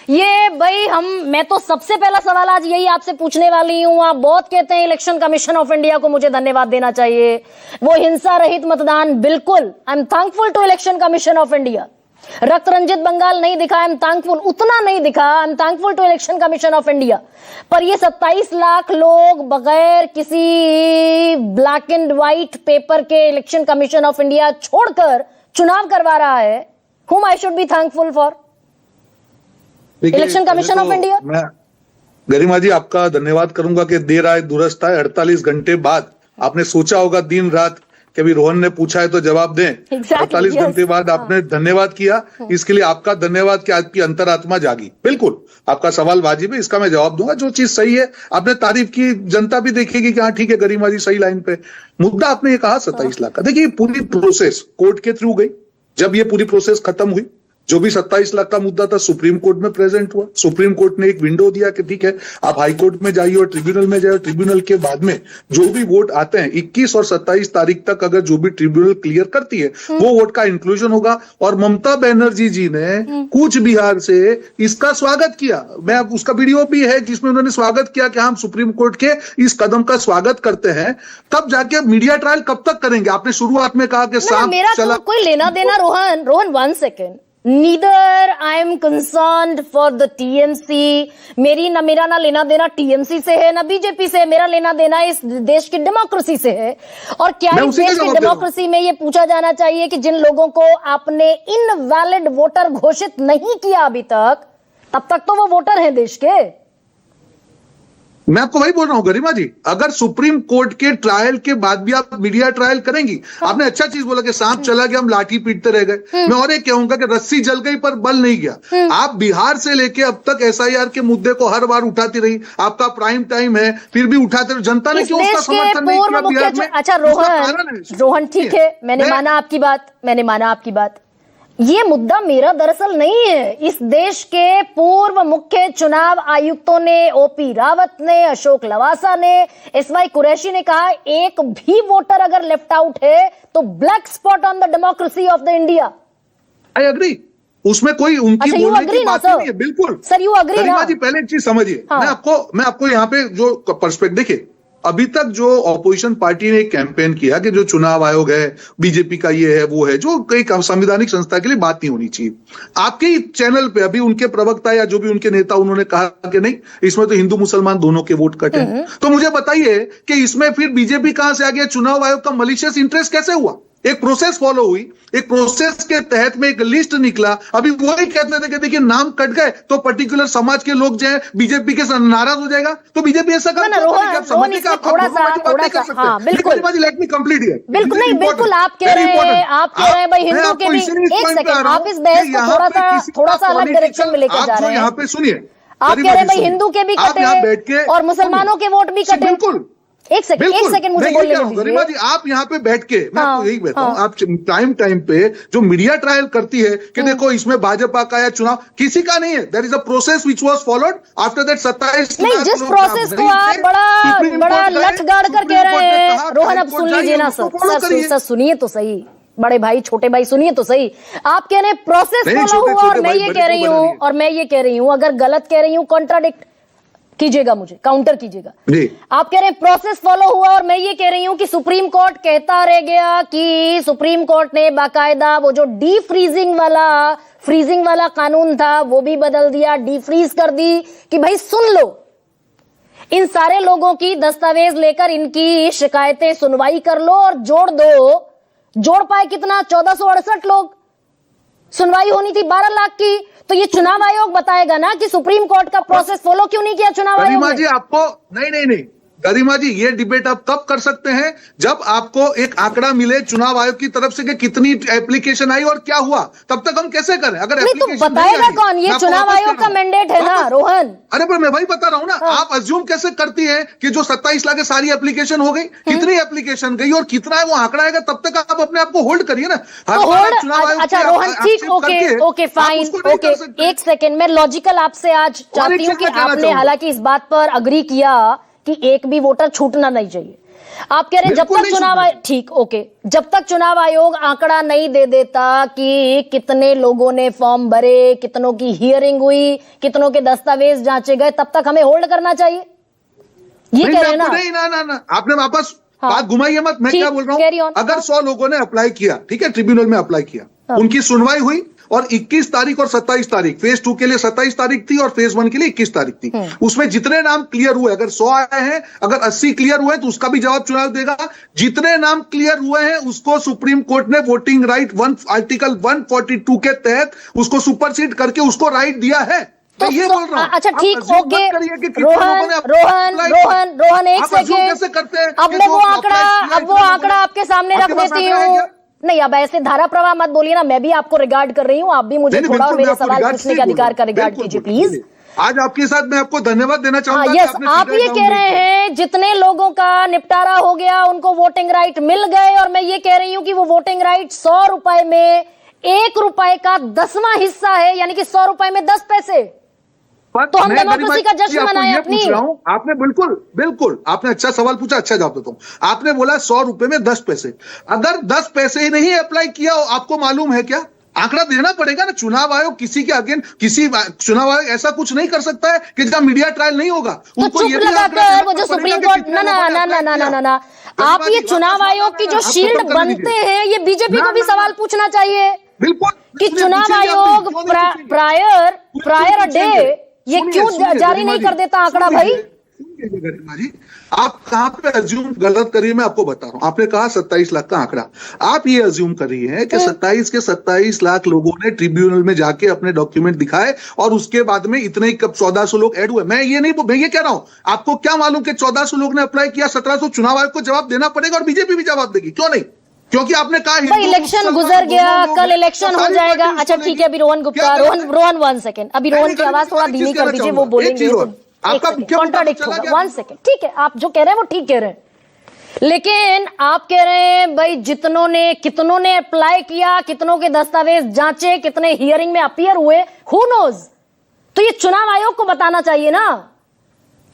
ये भाई मैं तो सबसे पहला सवाल आज यही आपसे पूछने वाली हूं। आप बहुत कहते हैं इलेक्शन कमीशन ऑफ इंडिया को मुझे धन्यवाद देना चाहिए, वो हिंसा रहित मतदान, बिल्कुल I am thankful to election commission of India. रक्त रंजित बंगाल नहीं दिखा, आई एम थैंकफुल, उतना नहीं दिखा, I am thankful to election commission of India. पर ये 27 लाख लोग बगैर किसी ब्लैक एंड व्हाइट पेपर के इलेक्शन कमीशन ऑफ इंडिया छोड़कर चुनाव करवा रहा है। whom I should be thankful for? Election commission of India. मैं गरिमा जी आपका धन्यवाद करूंगा कि देर आए दुरुस्त आए। 48 घंटे बाद आपने सोचा होगा दिन रात कि अभी रोहन ने पूछा है तो जवाब दें। 48 घंटे बाद आपने धन्यवाद किया, इसके लिए आपका धन्यवाद कि आपकी अंतरात्मा जागी। बिल्कुल आपका सवाल वाजिब है, इसका मैं जवाब दूंगा। जो चीज सही है आपने तारीफ की, जनता भी देखेगी कि हाँ ठीक है गरिमा जी सही लाइन पे। मुद्दा आपने ये कहा 27 लाख का, देखिए पूरी प्रोसेस कोर्ट के थ्रू गई। जब ये पूरी प्रोसेस खत्म हुई, जो भी 27 लाख का मुद्दा था सुप्रीम कोर्ट में प्रेजेंट हुआ। सुप्रीम कोर्ट ने एक विंडो दिया कि ठीक है आप हाई कोर्ट में जाइए और ट्रिब्यूनल में जाइए। ट्रिब्यूनल के बाद में जो भी वोट आते हैं 21 और 27 तारीख तक अगर जो भी ट्रिब्यूनल क्लियर करती है वो वोट का इंक्लूजन होगा। और ममता बनर्जी जी ने कूच बिहार से इसका स्वागत किया। मैं उसका वीडियो भी है जिसमें उन्होंने स्वागत किया कि हम सुप्रीम कोर्ट के इस कदम का स्वागत करते हैं। तब जाके मीडिया ट्रायल कब तक करेंगे? आपने शुरुआत में कहा कि मेरा तो कोई लेना देना, Rohan 1 second, neither I am concerned for the TMC. मेरा ना लेना देना टीएमसी से है ना बीजेपी से, मेरा लेना देना इस देश की डेमोक्रेसी से है। और क्या इस देश की डेमोक्रेसी में ये पूछा जाना चाहिए कि जिन लोगों को आपने इनवैलिड वोटर घोषित नहीं किया अभी तक, तब तक तो वो वोटर हैं देश के। मैं आपको वही बोल रहा हूं गरिमा जी, अगर सुप्रीम कोर्ट के ट्रायल के बाद भी आप मीडिया ट्रायल करेंगी। आपने अच्छा चीज बोला कि सांप चला गया हम लाठी पीटते रह गए। मैं और एक कहूंगा कि रस्सी जल गई पर बल नहीं गया। आप बिहार से लेके अब तक एसआईआर के मुद्दे को हर बार उठाती रही, आपका प्राइम टाइम है फिर भी उठाते रहे। जनता ने क्यों उसका समर्थन नहीं किया बिहार में? अच्छा रोहन ठीक है, मैंने माना आपकी बात। ये मुद्दा मेरा दरअसल नहीं है। इस देश के पूर्व मुख्य चुनाव आयुक्तों ने, ओपी रावत ने, अशोक लवासा ने, एसवाई कुरैशी ने कहा एक भी वोटर अगर लेफ्ट आउट है तो black spot on the democracy of the India. I agree, उसमें कोई उनकी बोलने की बात नहीं है। बिल्कुल सर, यू अग्री ना? जी पहले एक चीज समझिए, मैं आपको यहाँ पे जो पर्सपेक्टिव देखिए, अभी तक जो ऑपोजिशन पार्टी ने कैंपेन किया कि जो चुनाव आयोग है बीजेपी का ये है वो है, जो कई संवैधानिक संस्था के लिए बात नहीं होनी चाहिए। आपके चैनल पे अभी उनके प्रवक्ता या जो भी उनके नेता उन्होंने कहा कि नहीं इसमें तो हिंदू मुसलमान दोनों के वोट कटे। तो मुझे बताइए कि इसमें फिर बीजेपी कहां से आ गया? चुनाव आयोग का मलिशियस इंटरेस्ट कैसे हुआ? एक प्रोसेस फॉलो हुई, एक प्रोसेस के तहत में एक लिस्ट निकला। अभी वही कहते थे कि देखिए नाम कट गए तो पर्टिकुलर समाज के लोग जो है बीजेपी के साथ नाराज हो जाएगा। तो बीजेपी ऐसा कर लेट मी कंप्लीट हियर। बिल्कुल नहीं, बिल्कुल आप कह रहे हैं भाई हिंदू के भी। एक सेकंड, आप इस बहस को थोड़ा सा अलग डायरेक्शन में लेके जा रहे हैं। यहाँ पे सुनिए, आप कह रहे हैं भाई हिंदू के भी कटे और मुसलमानों के वोट भी कटे। बिल्कुल एक सेकंड मुझे बोलने दीजिए। गरिमा जी आप यहाँ पे बैठ के, मैं आपको यही कहता हूँ, आप टाइम पे जो मीडिया ट्रायल करती है कि देखो इसमें भाजपा का या चुनाव, किसी का नहीं है। There is a process which was followed after that 27 नहीं, जिस प्रोसेस को आप बड़ा लठ गाड़ कर कह रहे हैं। रोहन अब सुन लीजिए ना सर, सुनिए तो सही, बड़े भाई छोटे भाई सुनिए तो सही। आप कह रहे हैं प्रोसेस फॉलो हुआ और मैं ये कह रही हूँ अगर गलत कह रही हूँ कॉन्ट्राडिक्ट कीजिएगा, मुझे काउंटर कीजिएगा। आप कह रहे हैं प्रोसेस फॉलो हुआ और मैं ये कह रही हूं कि सुप्रीम कोर्ट कहता रह गया कि सुप्रीम कोर्ट ने बाकायदा वो जो डी फ्रीजिंग वाला कानून था वो भी बदल दिया, डी फ्रीज कर दी कि भाई सुन लो, इन सारे लोगों की दस्तावेज लेकर इनकी शिकायतें सुनवाई कर लो और जोड़ पाए कितना? 1468 लोग। सुनवाई होनी थी 12 लाख की। तो ये चुनाव आयोग बताएगा ना कि सुप्रीम कोर्ट का प्रोसेस फॉलो क्यों नहीं किया चुनाव आयोग ने? जी आपको नहीं गरिमा जी ये डिबेट आप तब कर सकते हैं जब आपको एक आंकड़ा मिले चुनाव आयोग की तरफ से कि कितनी एप्लीकेशन आई और क्या हुआ। तब तक हम कैसे करें? अगर तो बताएगा कौन? ये चुनाव आयोग का मैंडेट है ना रोहन। अरे पर मैं वही बता रहा हूँ ना, आप अज्यूम कैसे करती है कि जो 27 लाख सारी एप्लीकेशन हो गई? कितनी एप्लीकेशन गई और कितना है वो आंकड़ा आएगा, तब तक आप अपने आप को होल्ड करिए ना। अच्छा रोहन ठीक, ओके फाइन, ओके एक सेकेंड, मैं लॉजिकल आपसे आज चाहती हूँ कि आपने हालांकि इस बात पर अग्री किया कि एक भी वोटर छूटना नहीं चाहिए। आप कह रहे हैं जब तक चुनाव ठीक, ओके, जब तक चुनाव आयोग आंकड़ा नहीं दे देता कि कितने लोगों ने फॉर्म भरे, कितनों की हियरिंग हुई, कितनों के दस्तावेज जांचे गए, तब तक हमें होल्ड करना चाहिए, ये कह रहे हैं ना? नहीं ना, आपने वापस बात घुमाइए मत। मैं क्या बोल रहा हूँ, अगर 100 लोगों ने अप्लाई किया, ठीक है, ट्रिब्यूनल में अप्लाई किया, उनकी सुनवाई हुई और 21 तारीख और 27 तारीख, फेज 2 के लिए 27 तारीख थी और फेज 1 के लिए 21 तारीख थी, उसमें जितने नाम क्लियर हुए, अगर 100 आए हैं, अगर 80 क्लियर हुए तो उसका भी जवाब चुनाव देगा। जितने नाम क्लियर हुए हैं उसको सुप्रीम कोर्ट ने वोटिंग राइट आर्टिकल 142 के तहत उसको सुपरसीड करके उसको राइट दिया है। तो ये बोल रहा हूं। अच्छा ठीक, ओके रोहन एक सेकेंड, अब मैं वो आंकड़ा आपके सामने रख देती हूँ। नहीं, अब ऐसे धारा प्रवाह मत बोलिए ना, मैं भी आपको रिगार्ड कर रही हूँ, आप भी मुझे थोड़ा और मेरे सवाल पूछने का अधिकार का रिगार्ड कीजिए प्लीज। आज आपके साथ मैं आपको धन्यवाद देना चाहूंगा। यस, आप ये कह रहे हैं जितने लोगों का निपटारा हो गया उनको वोटिंग राइट मिल गए, और मैं ये कह रही हूँ कि वो वोटिंग राइट 100 रुपए में 1 रुपए का 10वां हिस्सा है, यानी कि 100 रुपए में 10 पैसे। तो हम डेमोक्रेसी का जश्न मनाएं अपनी। आपने बिल्कुल आपने अच्छा सवाल पूछा, अच्छा जवाब देता हूं। आपने बोला 100 रुपए में 10 पैसे, अगर 10 पैसे ही नहीं अप्लाई किया, आपको मालूम है क्या? आंकड़ा देना पड़ेगा ना। चुनाव आयोग किसी के अगेंस्ट, किसी चुनाव आयोग ऐसा कुछ नहीं कर सकता है कि जब मीडिया ट्रायल नहीं होगा तो चुप लगाकर वो जो सुप्रीम कोर्ट ना आप ये चुनाव आयोग की जो शील्ड बनते हैं, ये बीजेपी को भी सवाल पूछना चाहिए। बिल्कुल कि चुनाव आयोग प्रायर अ डे ये क्यों जारी नहीं कर देता आंकड़ा? भाई जी, आप कहां पे अज्यूम गलत करिए, मैं आपको बता रहा हूं। आपने कहा 27 लाख का आंकड़ा, आप ये अज्यूम कर रही हैं कि 27 लाख लोगों ने ट्रिब्यूनल में जाके अपने डॉक्यूमेंट दिखाए और उसके बाद में इतने ही कब 1400 लोग ऐड हुए। मैं ये कह रहा हूं, आपको क्या मालूम कि 1400 लोग ने अप्लाई किया, 1700? चुनाव आयोग को जवाब देना पड़ेगा और बीजेपी भी जवाब देगी, क्यों नहीं? क्योंकि आपने कहा इलेक्शन गुजर गया, कल इलेक्शन हो जाएगा। अच्छा ठीक है, अभी रोहन गुप्ता, रोहन 1 सेकेंड, अभी रोहन की आवाज थोड़ा धीमी कर दीजिए, वो बोलेंगे कॉन्ट्राडिक्ट होगा। 1 सेकेंड, ठीक है, आप जो कह रहे हैं वो ठीक कह रहे हैं, लेकिन आप कह रहे हैं भाई कितनों ने अप्लाई किया, कितनों के दस्तावेज जांचे, कितने हियरिंग में अपीयर हुए, हु नोज? तो ये चुनाव आयोग को बताना चाहिए ना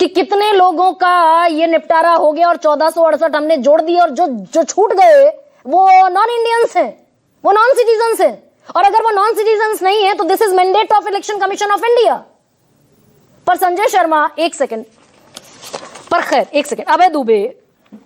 कि कितने लोगों का ये निपटारा हो गया और 1468 हमने जोड़ दिए, और जो छूट गए वो नॉन इंडियंस हैं, वो नॉन सिटीजन्स हैं। और अगर वो नॉन सिटीजन्स नहीं है तो this is mandate of election commission of India. पर संजय शर्मा, 1 सेकेंड, पर खैर 1 सेकेंड, अभय दुबे,